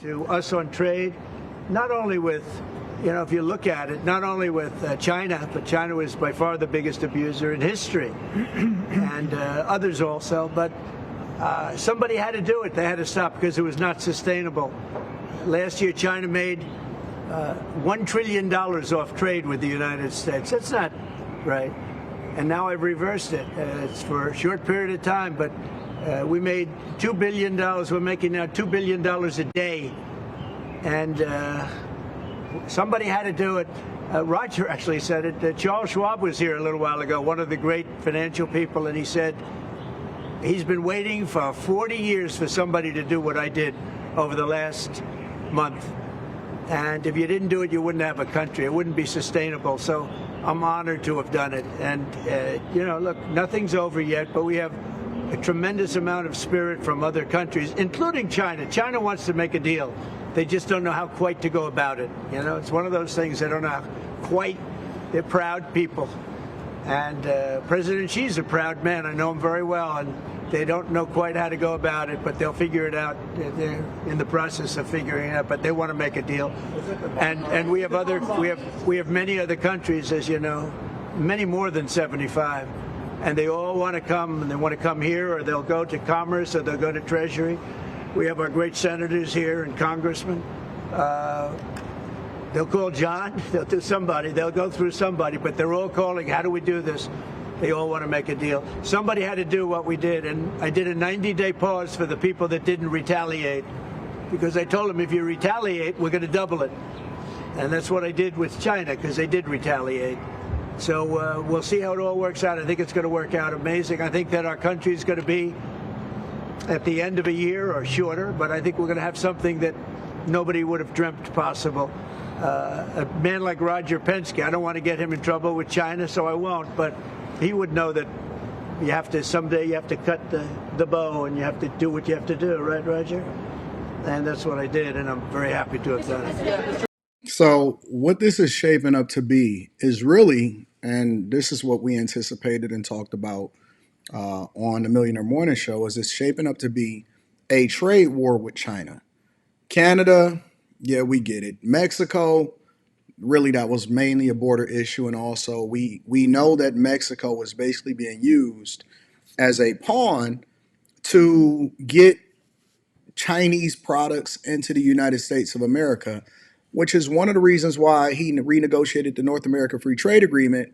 to us on trade, not only with, if you look at it, not only with China, but China was by far the biggest abuser in history, and others also, but somebody had to do it. They had to stop because it was not sustainable. Last year, China made $1 trillion off trade with the United States. That's not right. And now I've reversed it. It's for a short period of time, but we made $2 billion. We're making now $2 billion a day. And somebody had to do it. Roger actually said it. Charles Schwab was here a little while ago, one of the great financial people, and he said he's been waiting for 40 years for somebody to do what I did over the last month. And if you didn't do it, you wouldn't have a country. It wouldn't be sustainable. So I'm honored to have done it. And, look, nothing's over yet, but we have a tremendous amount of spirit from other countries, including China. China wants to make a deal. They just don't know how quite to go about it. It's one of those things they don't know how quite. They're proud people. And President Xi's a proud man. I know him very well. And they don't know quite how to go about it, but they'll figure it out. They're in the process of figuring it out, but they want to make a deal. And we have many other countries, as you know, many more than 75. And they all want to come, and they want to come here, or they'll go to Commerce, or they'll go to Treasury. We have our great senators here and congressmen. They'll call John, they'll do somebody, they'll go through somebody, but they're all calling, how do we do this? They all want to make a deal. Somebody had to do what we did, and I did a 90-day pause for the people that didn't retaliate, because I told them if you retaliate, we're going to double it. And that's what I did with China, because they did retaliate. So we'll see how it all works out. I think it's going to work out amazing. I think that our country is going to be at the end of a year or shorter, but I think we're going to have something that nobody would have dreamt possible. A man like Roger Penske, I don't want to get him in trouble with China, so I won't, but he would know that someday you have to cut the bow and you have to do what you have to do, right, Roger? And that's what I did, and I'm very happy to have done it. So what this is shaping up to be is really, and this is what we anticipated and talked about on the Millionaire Morning Show, is it's shaping up to be a trade war with China. Canada, yeah, we get it. Mexico, really, that was mainly a border issue. And also we know that Mexico was basically being used as a pawn to get Chinese products into the United States of America, which is one of the reasons why he renegotiated the North America Free Trade Agreement.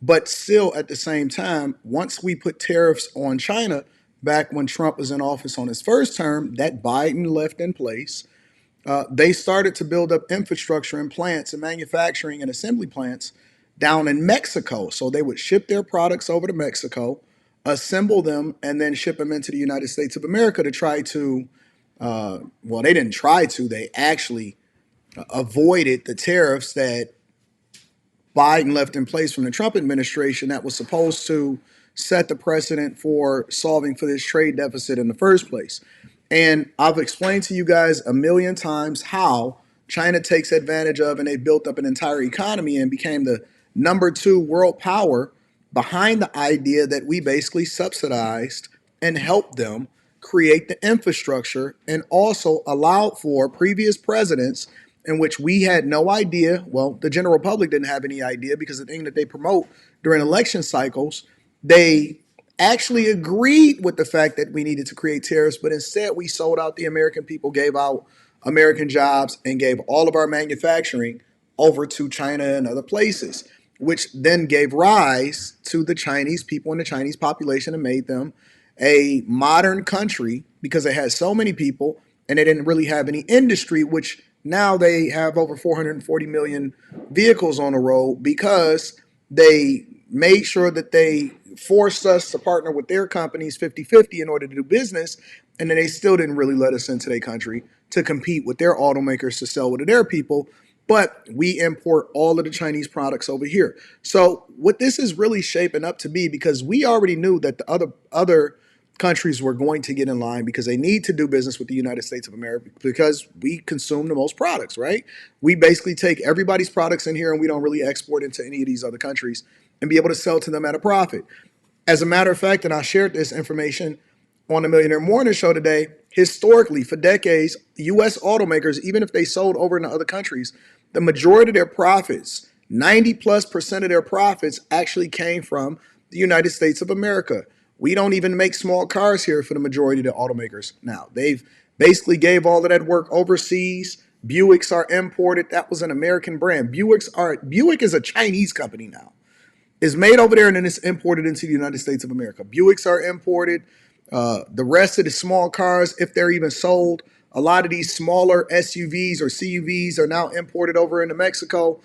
But still, at the same time, once we put tariffs on China, back when Trump was in office on his first term, that Biden left in place. They started to build up infrastructure and plants and manufacturing and assembly plants down in Mexico. So they would ship their products over to Mexico, assemble them, and then ship them into the United States of America to try to, well, they didn't try to, they actually avoided the tariffs that Biden left in place from the Trump administration that was supposed to set the precedent for solving for this trade deficit in the first place. And I've explained to you guys a million times how China takes advantage of, and they built up an entire economy and became the #2 world power behind the idea that we basically subsidized and helped them create the infrastructure, and also allowed for previous presidents in which we had no idea. Well, the general public didn't have any idea, because the thing that they promote during election cycles, they actually agreed with the fact that we needed to create tariffs, but instead we sold out the American people, gave out American jobs, and gave all of our manufacturing over to China and other places, which then gave rise to the Chinese people and the Chinese population and made them a modern country, because they had so many people and they didn't really have any industry, which now they have over 440 million vehicles on the road, because they made sure that they forced us to partner with their companies 50-50 in order to do business. And then they still didn't really let us into their country to compete with their automakers to sell to their people. But we import all of the Chinese products over here. So what this is really shaping up to be, because we already knew that the other countries were going to get in line, because they need to do business with the United States of America, because we consume the most products, right? We basically take everybody's products in here and we don't really export into any of these other countries and be able to sell to them at a profit. As a matter of fact, and I shared this information on the Millionaire Morning Show today, historically, for decades, U.S. automakers, even if they sold over into other countries, the majority of their profits, 90+% of their profits actually came from the United States of America. We don't even make small cars here for the majority of the automakers now. They've basically gave all of that work overseas. Buicks are imported. That was an American brand. Buick is a Chinese company now. It's made over there and then it's imported into the United States of America. Buicks are imported. The rest of the small cars, if they're even sold, a lot of these smaller SUVs or CUVs are now imported over into Mexico.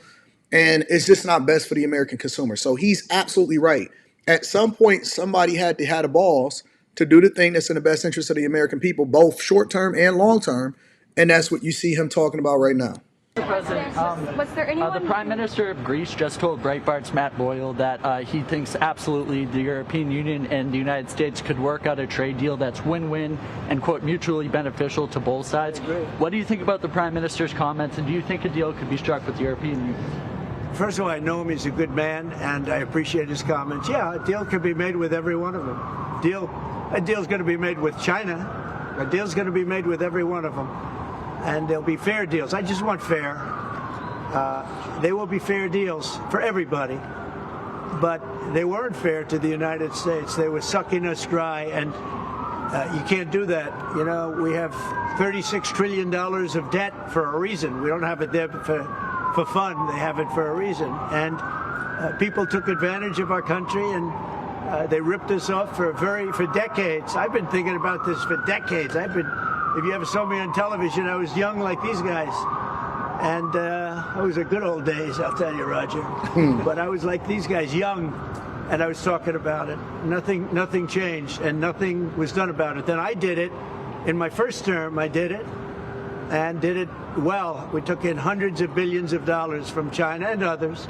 And it's just not best for the American consumer. So he's absolutely right. At some point, somebody had to have the balls to do the thing that's in the best interest of the American people, both short term and long term. And that's what you see him talking about right now. Mr. President, was there anyone the Prime Minister of Greece just told Breitbart's Matt Boyle that he thinks absolutely the European Union and the United States could work out a trade deal that's win-win and, quote, mutually beneficial to both sides. What do you think about the Prime Minister's comments, and do you think a deal could be struck with the European Union? First of all, I know him. He's a good man, and I appreciate his comments. Yeah, a deal could be made with every one of them. A deal's going to be made with China. A deal's going to be made with every one of them. And there'll be fair deals. I just want fair. They will be fair deals for everybody. But they weren't fair to the United States. They were sucking us dry, and you can't do that. You know, we have $36 trillion of debt for a reason. We don't have it there for fun. They have it for a reason. And people took advantage of our country, and they ripped us off for decades. I've been thinking about this for decades. If you ever saw me on television, I was young like these guys. And it was a good old days, I'll tell you, Roger. But I was like these guys, young, and I was talking about it. Nothing changed, and nothing was done about it. Then I did it. In my first term, I did it, and did it well. We took in hundreds of billions of dollars from China and others,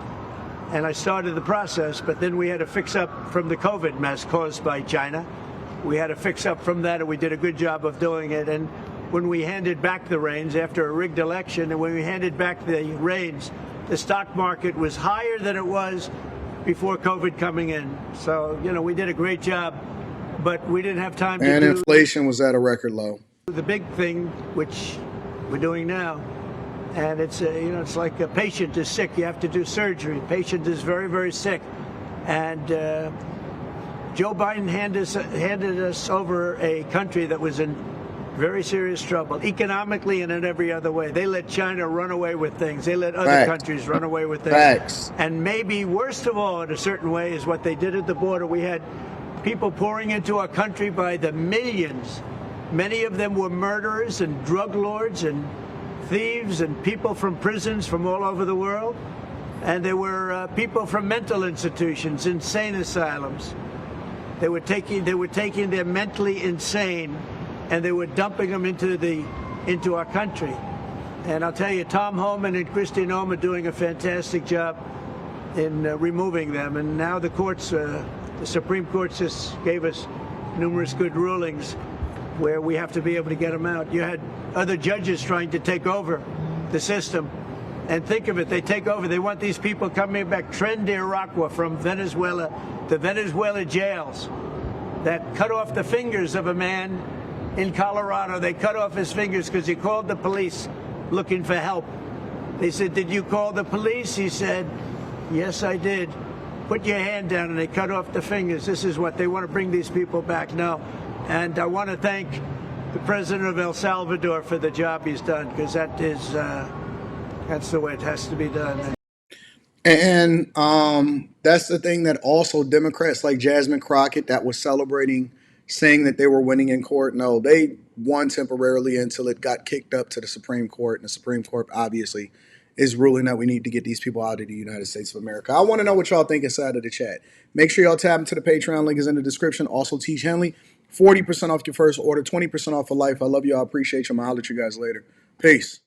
and I started the process. But then we had to fix up from the COVID mess caused by China. We had to fix up from that, and we did a good job of doing it. And when we handed back the reins after a rigged election, and when we handed back the reins, the stock market was higher than it was before COVID coming in. So, you know, we did a great job, but we didn't have time to do. And inflation was at a record low. The big thing, which we're doing now, and it's it's like a patient is sick, you have to do surgery. Patient is very, very sick, and Joe Biden handed us over a country that was in very serious trouble, economically and in every other way. They let China run away with things. They let other countries run away with things. Facts. And maybe worst of all, in a certain way, is what they did at the border. We had people pouring into our country by the millions. Many of them were murderers and drug lords and thieves and people from prisons from all over the world. And there were people from mental institutions, insane asylums. They were taking their mentally insane, and they were dumping them into our country. And I'll tell you, Tom Homan and Kristi Noem are doing a fantastic job in removing them. And now the courts, the Supreme Court just gave us numerous good rulings where we have to be able to get them out. You had other judges trying to take over the system. And think of it, they take over. They want these people coming back. Tren de Aragua from Venezuela, the Venezuela jails that cut off the fingers of a man in Colorado. They cut off his fingers because he called the police looking for help. They said, "Did you call the police?" He said, "Yes, I did." "Put your hand down," and they cut off the fingers. This is what they want to bring these people back now. And I want to thank the president of El Salvador for the job he's done, because that's the way it has to be done. And that's the thing that also Democrats like Jasmine Crockett that was celebrating, saying that they were winning in court. No, they won temporarily until it got kicked up to the Supreme Court. And the Supreme Court obviously is ruling that we need to get these people out of the United States of America. I want to know what y'all think inside of the chat. Make sure y'all tap into the Patreon. Link is in the description. Also, Teach Henley, 40% off your first order, 20% off for life. I love you. I appreciate you. I'm going to holler at you guys later. Peace.